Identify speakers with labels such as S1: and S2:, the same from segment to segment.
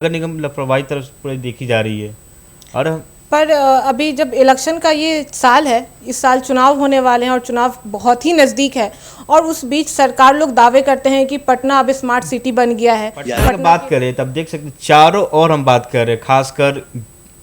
S1: नगर निगम लापरवाही तरफ पूरी देखी जा रही है। और
S2: पर अभी जब इलेक्शन का ये साल है, इस साल चुनाव होने वाले हैं और चुनाव बहुत ही नज़दीक है और उस बीच सरकार लोग दावे करते हैं कि पटना अब स्मार्ट सिटी बन गया है।
S1: पटना की बात करें तब देख सकते चारों ओर हम बात कर रहे हैं, खासकर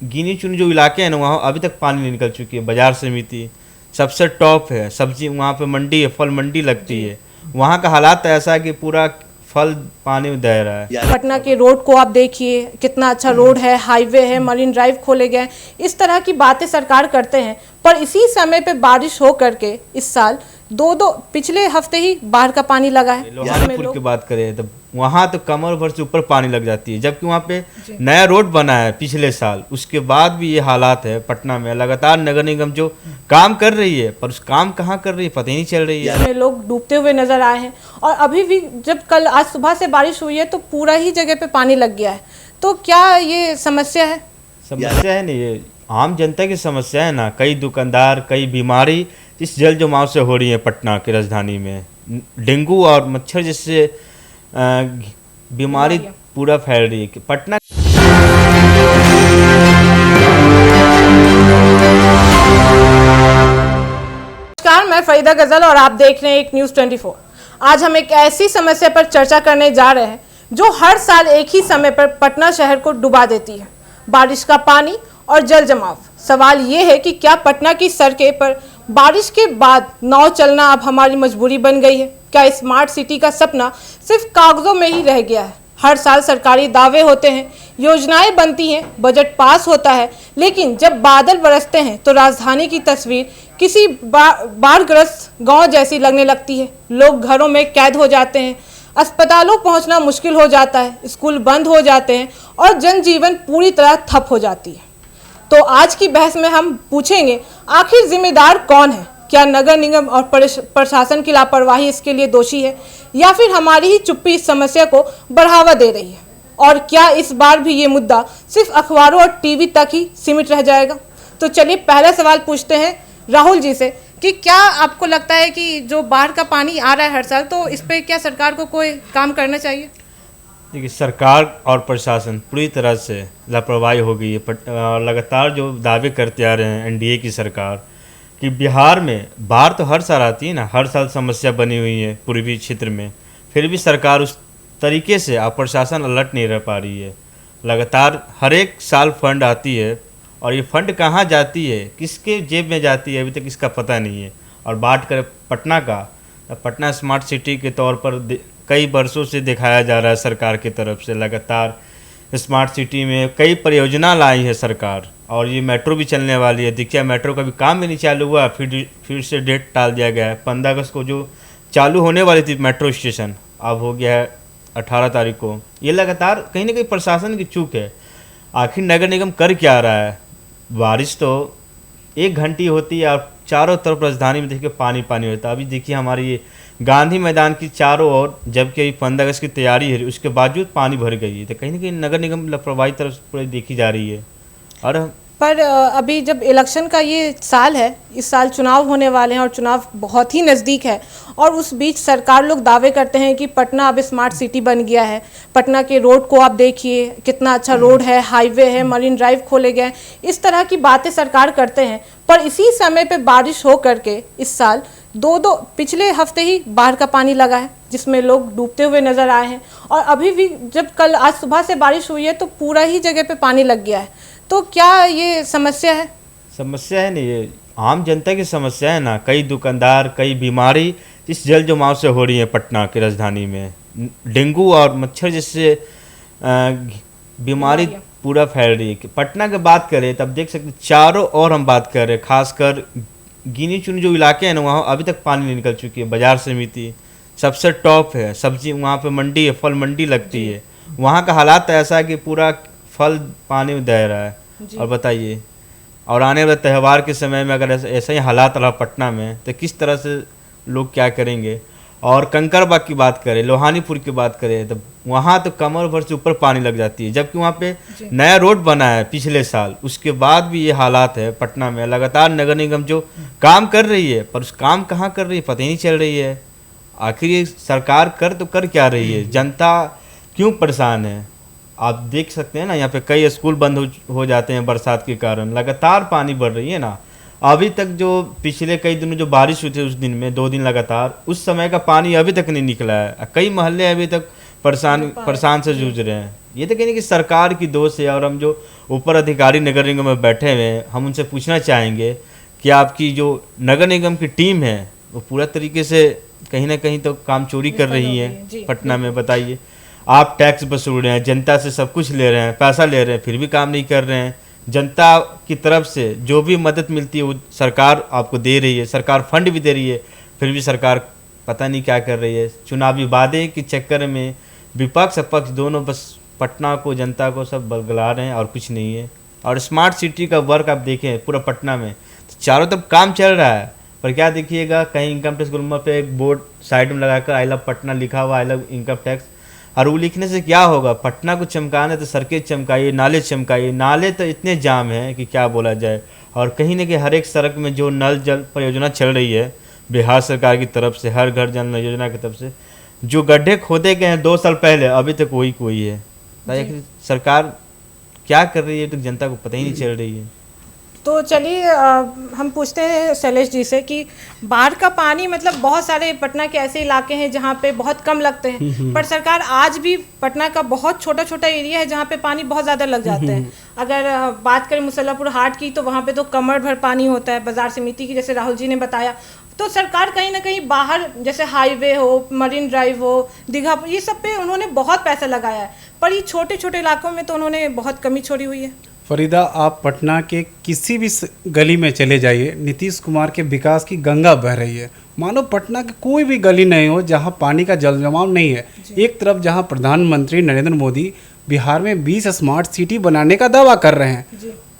S1: गिनी चुनी जो इलाके हैं ना वहाँ अभी तक पानी नहीं निकल चुकी है। बाजार समिति सबसे टॉप है, सब्जी वहाँ पे मंडी है, फल मंडी लगती है। वहाँ का हालात ऐसा है कि पूरा फल पानी में दह रहा है।
S2: पटना के रोड को आप देखिए, कितना अच्छा रोड है, हाईवे है, मरीन ड्राइव खोले गए। इस तरह की बातें सरकार करते हैं, पर इसी समय पे बारिश हो करके इस साल दो पिछले हफ्ते ही बाढ़ का पानी लगा है।
S1: लोहानीपुर की बात करें तो वहाँ तो कमर भर से ऊपर पानी लग जाती है, जबकि वहाँ पे नया रोड बना है पिछले साल, उसके बाद भी ये हालात है। पटना में लगातार नगर निगम जो काम कर रही है, पर उस काम कहाँ कर रही है पता ही नहीं चल रही है।
S2: लोग डूबते हुए नजर आए हैं और अभी भी जब कल आज सुबह से बारिश हुई है तो पूरा ही जगह पे पानी लग गया है। तो क्या ये समस्या है?
S1: समस्या है नहीं, ये आम जनता की समस्या है ना। कई दुकानदार, कई बीमारी इस जल जमाव से हो रही है। पटना की राजधानी में डेंगू और मच्छर जैसे बीमारी पूरा फैल रही है। पटना
S2: नमस्कार, मैं फरीदा गजल और आप देख रहे हैं एक न्यूज़ 24। आज हम एक ऐसी समस्या पर चर्चा करने जा रहे हैं जो हर साल एक ही समय पर पटना शहर को डुबा देती है, बारिश का पानी और जल जमाव। सवाल ये है कि क्या पटना की सड़कें पर बारिश के बाद नाव चलना अब हमारी मजबूरी बन गई है? क्या स्मार्ट सिटी का सपना सिर्फ कागजों में ही रह गया है? हर साल सरकारी दावे होते हैं, योजनाएं बनती हैं, बजट पास होता है, लेकिन जब बादल बरसते हैं तो राजधानी की तस्वीर किसी बाढ़ग्रस्त गांव जैसी लगने लगती है। लोग घरों में कैद हो जाते हैं, अस्पतालों पहुंचना मुश्किल हो जाता है, स्कूल बंद हो जाते हैं और जनजीवन पूरी तरह ठप हो जाती है। तो आज की बहस में हम पूछेंगे, आखिर जिम्मेदार कौन है? क्या नगर निगम और प्रशासन की लापरवाही इसके लिए दोषी है, या फिर हमारी ही चुप्पी इस समस्या को बढ़ावा दे रही है? और क्या इस बार भी ये मुद्दा सिर्फ अखबारों और टीवी तक ही सीमित रह जाएगा? तो चलिए पहला सवाल पूछते हैं राहुल जी से कि क्या आपको लगता है कि जो बाढ़ का पानी आ रहा है हर साल, तो इस पर क्या सरकार को कोई काम करना चाहिए?
S1: देखिए, सरकार और प्रशासन पूरी तरह से लापरवाही हो गई है। लगातार जो दावे करते आ रहे हैं एनडीए की सरकार कि बिहार में बाढ़ तो हर साल आती है ना, हर साल समस्या बनी हुई है पूर्वी क्षेत्र में, फिर भी सरकार उस तरीके से और प्रशासन अलर्ट नहीं रह पा रही है। लगातार हर एक साल फंड आती है और ये फंड कहाँ जाती है, किसके जेब में जाती है, अभी तक इसका पता नहीं है। और बात करें पटना का, पटना स्मार्ट सिटी के तौर पर कई वर्षों से दिखाया जा रहा है सरकार की तरफ से। लगातार स्मार्ट सिटी में कई परियोजना लाई है सरकार, और ये मेट्रो भी चलने वाली है। देखिए, मेट्रो का भी काम भी नहीं चालू हुआ, फिर से डेट टाल दिया गया है। 15 अगस्त को जो चालू होने वाली थी मेट्रो स्टेशन, अब हो गया है 18 तारीख को। ये लगातार कहीं ना कहीं प्रशासन की चूक है। आखिर नगर निगम कर क्या रहा है? बारिश तो 1 घंटी होती है और चारों तरफ राजधानी में देखिए पानी पानी होता है। अभी देखिए हमारी ये गांधी मैदान की चारों ओर, जबकि अभी 15 अगस्त की तैयारी है, उसके बावजूद पानी भर गई है। तो कहीं ना कहीं नगर निगम लापरवाही तरफ पूरी देखी जा रही है। और
S2: पर अभी जब इलेक्शन का ये साल है, इस साल चुनाव होने वाले हैं और चुनाव बहुत ही नज़दीक है और उस बीच सरकार लोग दावे करते हैं कि पटना अब स्मार्ट सिटी बन गया है। पटना के रोड को आप देखिए, कितना अच्छा रोड है, हाईवे है, मरीन ड्राइव खोले गए। इस तरह की बातें सरकार करते हैं, पर इसी समय पे बारिश हो करके इस साल दो पिछले हफ्ते ही बाढ़ का पानी लगा है, जिसमें लोग डूबते हुए नजर आए हैं और अभी भी जब कल आज सुबह से बारिश हुई है तो पूरा ही जगह पे पानी लग गया है। तो क्या ये समस्या है?
S1: समस्या है नहीं, ये आम जनता की समस्या है ना। कई दुकानदार, कई बीमारी इस जल जमाव से हो रही है। पटना की राजधानी में डेंगू और मच्छर जैसे बीमारी पूरा फैल रही है। पटना की बात करें तब देख सकते चारों ओर हम बात कर रहे हैं, खासकर गिनी चुनी जो इलाके हैं ना वहाँ अभी तक पानी नहीं निकल चुकी है। बाजार समिति सबसे टॉप है, सब्जी वहाँ पे मंडी है, फल मंडी लगती है। वहाँ का हालात ऐसा है कि पूरा फल पानी में दह रहा है। और बताइए, और आने वाले त्यौहार के समय में अगर ऐसा ही हालात रहा पटना में तो किस तरह से लोग क्या करेंगे? और कंकड़बाग की बात करें, लोहानीपुर की बात करें तो वहाँ तो कमर भर से ऊपर पानी लग जाती है, जबकि वहाँ पे नया रोड बना है पिछले साल, उसके बाद भी ये हालात है पटना में। लगातार नगर निगम जो काम कर रही है, पर उस काम कहाँ कर रही है पता ही नहीं चल रही है। आखिर ये सरकार कर तो कर क्या रही है? जनता क्यों परेशान है? आप देख सकते हैं ना, यहाँ पे कई स्कूल बंद हो जाते हैं बरसात के कारण, लगातार पानी बढ़ रही है ना। अभी तक जो पिछले कई दिनों जो बारिश हुई थी उस दिन में 2 दिन लगातार, उस समय का पानी अभी तक नहीं निकला है। कई मोहल्ले अभी तक परेशान से जूझ रहे हैं। ये तो कहने कि सरकार की दोष है, और हम जो ऊपर अधिकारी नगर निगम में बैठे हुए हैं, हम उनसे पूछना चाहेंगे कि आपकी जो नगर निगम की टीम है वो पूरा तरीके से कहीं ना कहीं तो काम चोरी कर रही है पटना में। बताइए, आप टैक्स वसूल रहे हैं, जनता से सब कुछ ले रहे हैं, पैसा ले रहे हैं, फिर भी काम नहीं कर रहे हैं। जनता की तरफ से जो भी मदद मिलती है वो सरकार आपको दे रही है, सरकार फंड भी दे रही है, फिर भी सरकार पता नहीं क्या कर रही है। चुनावी वादे के चक्कर में विपक्ष पक्ष दोनों बस पटना को, जनता को सब बलगला रहे हैं और कुछ नहीं है। और स्मार्ट सिटी का वर्क आप देखें पूरा पटना में तो चारों तरफ काम चल रहा है, पर क्या देखिएगा, कहीं इनकम टैक्स गुलमर पे एक बोर्ड साइड में लगाकर आई लव पटना लिखा हुआ, आई लव इनकम टैक्स। और वो लिखने से क्या होगा, पटना को चमकाना तो सड़कें चमकाइए, नाले चमकाइए। नाले तो इतने जाम हैं कि क्या बोला जाए। और कहीं ना कहीं हर एक सड़क में जो नल जल परियोजना चल रही है बिहार सरकार की तरफ से, हर घर जल योजना की तरफ से, जो गड्ढे खोदे गए हैं 2 साल पहले, अभी तक वही कोई है। सरकार क्या कर रही है तो जनता को पता ही नहीं चल रही है।
S2: तो चलिए हम पूछते हैं शैलेश जी से कि बाढ़ का पानी मतलब बहुत सारे पटना के ऐसे इलाके हैं जहाँ पे बहुत कम लगते हैं, पर सरकार आज भी पटना का बहुत छोटा छोटा एरिया है जहाँ पे पानी बहुत ज़्यादा लग जाते हैं। अगर बात करें मुसल्लापुर हाट की तो वहाँ पे तो कमर भर पानी होता है, बाजार समिति की जैसे राहुल जी ने बताया। तो सरकार कहीं ना कहीं बाहर जैसे हाईवे हो, मरीन ड्राइव हो, दीघा, ये सब पे उन्होंने बहुत पैसा लगाया है, पर ये छोटे छोटे इलाकों में तो उन्होंने बहुत कमी छोड़ी हुई है।
S3: फरीदा, आप पटना के किसी भी गली में चले जाइए, नीतीश कुमार के विकास की गंगा बह रही है। मानो पटना की कोई भी गली नहीं हो जहां पानी का जल जमाव नहीं है। एक तरफ जहां प्रधानमंत्री नरेंद्र मोदी बिहार में 20 स्मार्ट सिटी बनाने का दावा कर रहे हैं,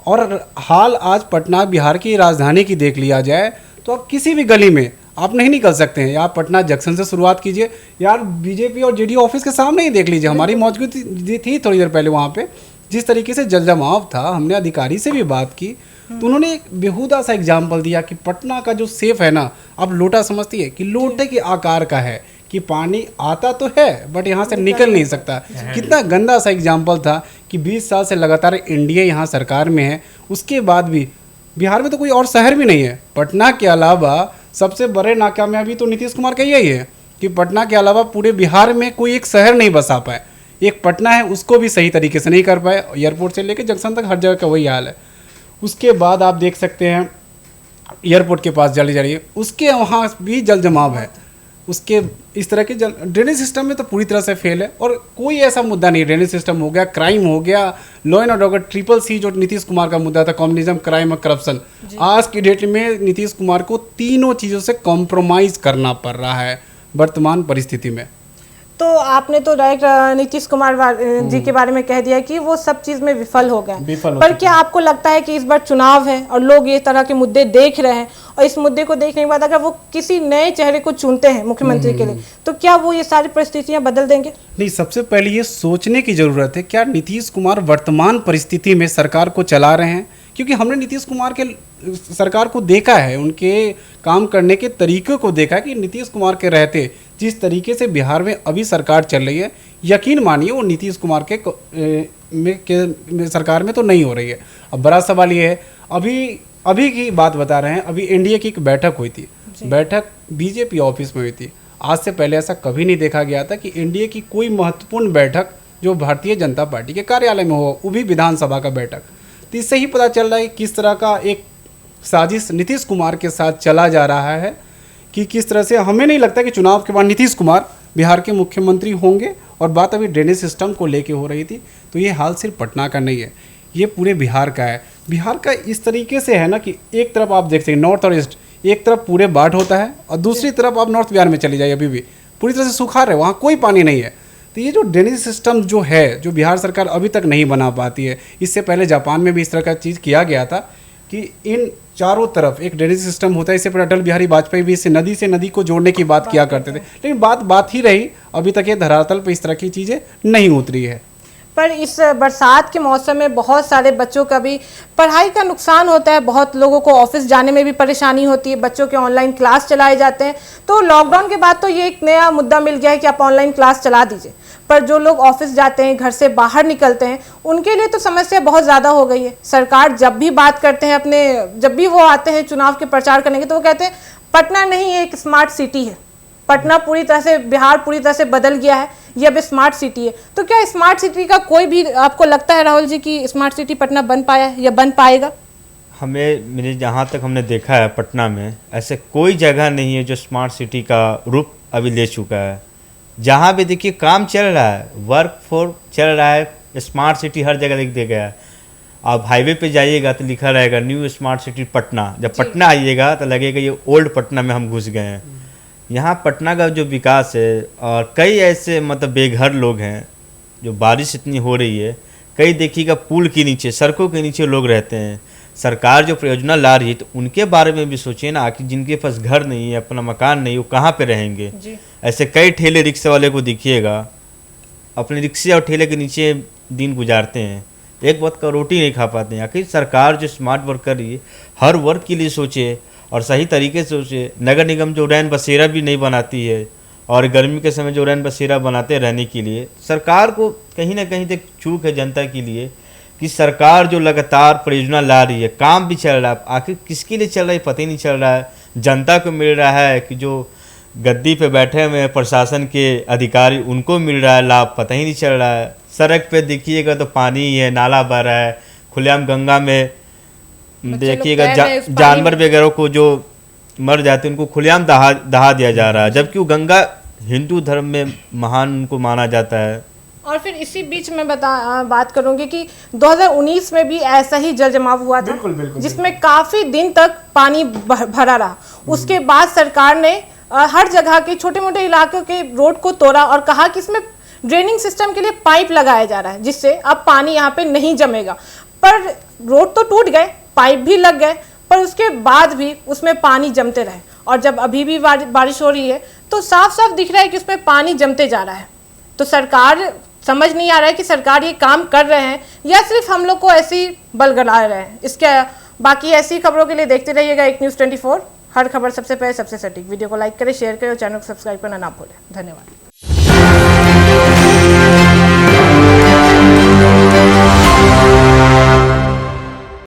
S3: और हाल आज पटना बिहार की राजधानी की देख लिया जाए तो आप किसी भी गली में आप नहीं निकल सकते हैं। या पटना जंक्शन से शुरुआत कीजिए, यार बीजेपी और जेडीयू ऑफिस के सामने ही देख लीजिए, हमारी मौजूदगी थी थोड़ी देर पहले वहाँ पे। जिस तरीके से जल जमाव था, हमने अधिकारी से भी बात की तो उन्होंने एक बेहुदा सा एग्जाम्पल दिया कि पटना का जो सेफ है ना, आप लोटा समझती है कि लोटे के आकार का है, कि पानी आता तो है बट यहाँ से निकल नहीं सकता। कितना गंदा सा एग्जाम्पल था कि 20 साल से लगातार एनडीए यहाँ सरकार में है, उसके बाद भी बिहार में तो कोई और शहर भी नहीं है। पटना के अलावा सबसे बड़े नाकामयाबी तो नीतीश कुमार का यही है कि पटना के अलावा पूरे बिहार में कोई एक शहर नहीं बसा पाए। एक पटना है उसको भी सही तरीके से नहीं कर पाए, एयरपोर्ट से लेकर जंक्शन तक हर जगह का वही हाल है। उसके बाद आप देख सकते हैं एयरपोर्ट के पास जल जाइए, उसके वहाँ भी जल जमाव है। उसके इस तरह के ड्रेनेज सिस्टम में तो पूरी तरह से फेल है, और कोई ऐसा मुद्दा नहीं। ड्रेनेज सिस्टम हो गया, क्राइम हो गया, लॉ एंड ऑर्डर, CCC जो नीतीश कुमार का मुद्दा था, कम्युनिज्म, क्राइम और करप्शन, आज की डेट में नीतीश कुमार को तीनों चीज़ों से कॉम्प्रोमाइज़ करना पड़ रहा है वर्तमान परिस्थिति में।
S2: तो आपने तो डायरेक्ट नीतीश कुमार जी के बारे में कह दिया कि वो सब चीज़ में विफल हो गए, पर क्या आपको लगता है कि इस बार चुनाव है और लोग ये तरह के मुद्दे देख रहे हैं, और इस मुद्दे को देखने के बाद अगर वो किसी नए चेहरे को चुनते हैं मुख्यमंत्री के लिए, तो क्या वो ये सारी परिस्थितियां बदल देंगे?
S3: नहीं, सबसे पहले ये सोचने की ज़रूरत है, क्या नीतीश कुमार वर्तमान परिस्थिति में सरकार को चला रहे हैं? क्योंकि हमने नीतीश कुमार के सरकार को देखा है, उनके काम करने के तरीक़े को देखा है कि नीतीश कुमार के रहते जिस तरीके से बिहार में अभी सरकार चल रही है, यकीन मानिए वो नीतीश कुमार के सरकार में तो नहीं हो रही है। अब बड़ा सवाल ये है, अभी की बात बता रहे हैं, अभी एनडीए की एक बैठक हुई थी, बैठक बीजेपी ऑफिस में हुई थी। आज से पहले ऐसा कभी नहीं देखा गया था कि एनडीए की कोई महत्वपूर्ण बैठक जो भारतीय जनता पार्टी के कार्यालय में हो, वो भी विधानसभा का बैठक। तो इससे ही पता चल रहा है किस तरह का एक साजिश नीतीश कुमार के साथ चला जा रहा है, कि किस तरह से हमें नहीं लगता कि चुनाव के बाद नीतीश कुमार बिहार के मुख्यमंत्री होंगे। और बात अभी ड्रेनेज सिस्टम को लेके हो रही थी, तो ये हाल सिर्फ पटना का नहीं है, ये पूरे बिहार का है। बिहार का इस तरीके से है ना कि एक तरफ आप देख सकते हैं नॉर्थ और ईस्ट, एक तरफ पूरे बाढ़ होता है और दूसरी तरफ आप नॉर्थ बिहार में चली जाइए, अभी भी पूरी तरह से सुखाड़ है, वहाँ कोई पानी नहीं है। तो ये जो ड्रेनेज सिस्टम जो है, जो बिहार सरकार अभी तक नहीं बना पाती है, इससे पहले जापान में भी इस तरह का चीज़ किया गया था कि इन चारों तरफ एक ड्रेनेज सिस्टम होता है। इससे पहले अटल बिहारी वाजपेयी भी इससे नदी से नदी को जोड़ने की बात किया करते थे, लेकिन बात ही रही, अभी तक ये धरातल पर इस तरह की चीज़ें नहीं उतरी है।
S2: पर इस बरसात के मौसम में बहुत सारे बच्चों का भी पढ़ाई का नुकसान होता है, बहुत लोगों को ऑफिस जाने में भी परेशानी होती है, बच्चों के ऑनलाइन क्लास चलाए जाते हैं। तो लॉकडाउन के बाद तो ये एक नया मुद्दा मिल गया है कि आप ऑनलाइन क्लास चला दीजिए, पर जो लोग ऑफिस जाते हैं, घर से बाहर निकलते हैं, उनके लिए तो समस्या बहुत ज़्यादा हो गई है। सरकार जब भी बात करते हैं जब भी वो आते हैं चुनाव के प्रचार करने के, तो वो कहते हैं पटना नहीं, ये एक स्मार्ट सिटी है, पटना पूरी तरह से, बिहार पूरी तरह से बदल गया है, ये अब स्मार्ट सिटी है। तो क्या स्मार्ट सिटी का कोई भी आपको लगता है राहुल जी कि स्मार्ट सिटी पटना बन पाया है या बन पाएगा?
S1: मेरे जहाँ तक हमने देखा है पटना में ऐसे कोई जगह नहीं है जो स्मार्ट सिटी का रूप अभी ले चुका है। जहाँ भी देखिए काम चल रहा है, वर्क फोर्स चल रहा है, स्मार्ट सिटी हर जगह लिख दिया गया है। आप हाईवे पे जाइएगा तो लिखा रहेगा न्यू स्मार्ट सिटी पटना। जब पटना आइएगा तो लगेगा ये ओल्ड पटना में हम घुस गए हैं। यहाँ पटना का जो विकास है, और कई ऐसे मतलब बेघर लोग हैं, जो बारिश इतनी हो रही है, कई देखिएगा पुल के नीचे, सड़कों के नीचे लोग रहते हैं। सरकार जो परियोजना ला रही है तो उनके बारे में भी सोचिए ना, कि जिनके पास घर नहीं है, अपना मकान नहीं, वो कहाँ पे रहेंगे। ऐसे कई ठेले रिक्शे वाले को देखिएगा, अपने रिक्शे और ठेले के नीचे दिन गुजारते हैं, एक वक्त का रोटी नहीं खा पाते हैं। आखिर सरकार जो स्मार्ट वर्क कर रही है, हर वर्ग के लिए सोचे और सही तरीके से सोचे। नगर निगम जो रैन बसेरा भी नहीं बनाती है, और गर्मी के समय जो रैन बसेरा बनाते हैं रहने के लिए, सरकार को कहीं ना कहीं तक चूक है जनता के लिए, कि सरकार जो लगातार परियोजना ला रही है, काम भी चल रहा है, आखिर किसके लिए चल रहा है पता ही नहीं चल रहा है। जनता को मिल रहा है कि जो गद्दी पे बैठे हुए हैं प्रशासन के अधिकारी, उनको मिल रहा है लाभ, पता ही नहीं चल रहा है। सड़क पे देखिएगा तो पानी ही है, नाला बह रहा है, खुलेआम गंगा में देखिएगा जानवर वगैरह को जो मर जाते हैं उनको खुलेआम दहा दिया जा रहा है, जबकि वो गंगा हिंदू धर्म में महान उनको माना जाता है।
S2: और फिर इसी बीच में बात करूंगी कि 2019 में भी ऐसा ही जल जमाव हुआ था, जिसमें काफी दिन तक पानी भरा रहा। उसके बाद सरकार ने हर जगह के छोटे मोटे इलाकों के रोड को तोड़ा और कहा कि इसमें ड्रेनिंग सिस्टम के लिए पाइप लगाया जा रहा है, जिससे अब पानी यहाँ पे नहीं जमेगा। पर रोड तो टूट गए, पाइप भी लग गए, पर उसके बाद भी उसमें पानी जमते रहे। और जब अभी भी बारिश हो रही है तो साफ साफ दिख रहा है कि उसमें पानी जमते जा रहा है। तो सरकार समझ नहीं आ रहा है कि सरकार ये काम कर रहे हैं या सिर्फ हम लोग को ऐसी बलगला रहे हैं। इसके बाकी ऐसी खबरों के लिए देखते रहिएगा एक न्यूज़ 24। हर खबर सबसे पहले सबसे सटीक। वीडियो को लाइक करें, शेयर करें और चैनल को सब्सक्राइब करना ना भूलें। धन्यवाद।